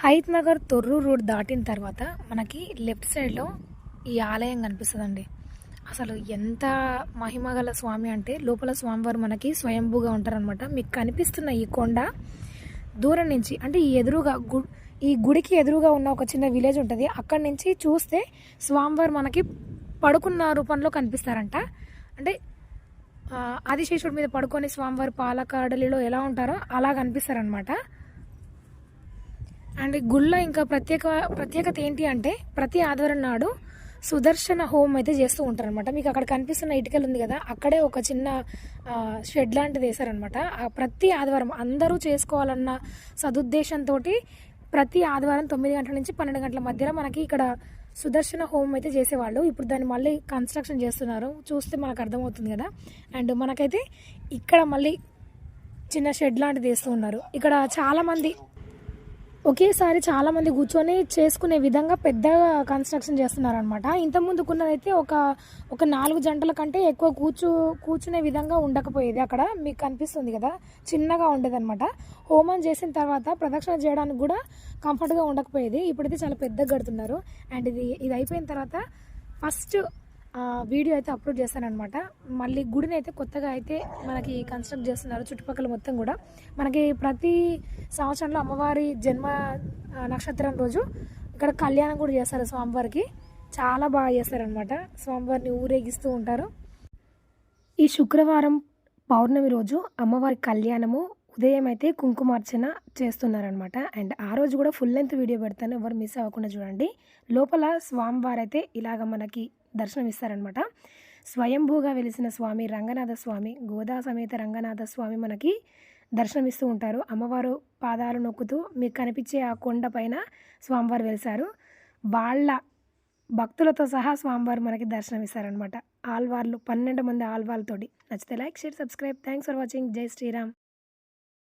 Hayath Nagar Thorrur road దాటిన తర్వాత మనకి లెఫ్ట్ సైడ్లో ఈ ఆలయం కనిపిస్తుందండి. అసలు ఎంత మహిమగల స్వామి అంటే లోపల స్వామివారు మనకి స్వయంభూగా ఉంటారనమాట. మీకు కనిపిస్తున్న ఈ కొండ దూరం నుంచి అంటే ఈ గుడికి ఎదురుగా ఉన్న ఒక చిన్న విలేజ్ ఉంటుంది. అక్కడి నుంచి చూస్తే స్వామివారు మనకి పడుకున్న రూపంలో కనిపిస్తారంట. అంటే ఆదిశేషుడి మీద పడుకొని స్వామివారి పాలకాడలిలో ఎలా ఉంటారో అలా కనిపిస్తారనమాట. అండ్ గుళ్ళో ఇంకా ప్రత్యేకత ఏంటి అంటే ప్రతి ఆదివారం నాడు సుదర్శన హోమం అయితే చేస్తూ ఉంటారనమాట. మీకు అక్కడ కనిపిస్తున్న ఇటుకలు ఉంది కదా, అక్కడే ఒక చిన్న షెడ్ లాంటిది వేశారనమాట. ప్రతి ఆదివారం అందరూ చేసుకోవాలన్న సదుద్దేశంతో ప్రతి ఆదివారం 9 గంటల నుంచి 12 గంటల మధ్యలో మనకి ఇక్కడ సుదర్శన హోమం అయితే చేసేవాళ్ళు. ఇప్పుడు దాన్ని మళ్ళీ కన్స్ట్రక్షన్ చేస్తున్నారు, చూస్తే మనకు అర్థమవుతుంది కదా. అండ్ మనకైతే ఇక్కడ మళ్ళీ చిన్న షెడ్ లాంటిది వేస్తూ ఉన్నారు. ఇక్కడ చాలామంది ఒకేసారి చాలామంది కూర్చొని చేసుకునే విధంగా పెద్దగా కన్స్ట్రక్షన్ చేస్తున్నారనమాట. ఇంతకుముందుకున్నదైతే ఒక 4 జంటల కంటే ఎక్కువ కూర్చునే విధంగా ఉండకపోయేది. అక్కడ మీకు కనిపిస్తుంది కదా, చిన్నగా ఉండేదన్నమాట. హోమం చేసిన తర్వాత ప్రదక్షిణ చేయడానికి కూడా కంఫర్ట్గా ఉండకపోయేది. ఇప్పుడైతే చాలా పెద్దగా కడుతున్నారు. అండ్ ఇది అయిపోయిన తర్వాత ఫస్ట్ వీడియో అయితే అప్లోడ్ చేస్తానమాట. మళ్ళీ గుడిని అయితే కొత్తగా అయితే మనకి కన్స్ట్రక్ట్ చేస్తున్నారు. చుట్టుపక్కల మొత్తం కూడా మనకి ప్రతి సంవత్సరంలో అమ్మవారి జన్మ నక్షత్రం రోజు ఇక్కడ కళ్యాణం కూడా చేస్తారు స్వామివారికి. చాలా బాగా చేస్తారనమాట. స్వామివారిని ఊరేగిస్తూ ఉంటారు. ఈ శుక్రవారం పౌర్ణమి రోజు అమ్మవారి కళ్యాణము ఉదయం అయితే కుంకుమార్చన చేస్తున్నారనమాట. అండ్ ఆ రోజు కూడా ఫుల్ లెంత్ వీడియో పెడతాను, ఎవరు మిస్ అవ్వకుండా చూడండి. లోపల స్వామివారు అయితే ఇలాగ మనకి దర్శనం ఇస్తారనమాట. స్వయంభూగా వెలిసిన స్వామి రంగనాథ స్వామి, గోదా సమేత రంగనాథ స్వామి మనకి దర్శనమిస్తూ ఉంటారు. అమ్మవారు పాదాలు నొక్కుతూ మీకు కనిపించే ఆ కొండ పైన స్వామివారు వెలిసారు. వాళ్ళ భక్తులతో సహా స్వామివారు మనకి దర్శనమిస్తారనమాట. ఆల్వార్లు 12 మంది ఆల్వార్లతోటి. నచ్చితే like, share, subscribe. Thanks for watching. జై శ్రీరామ్.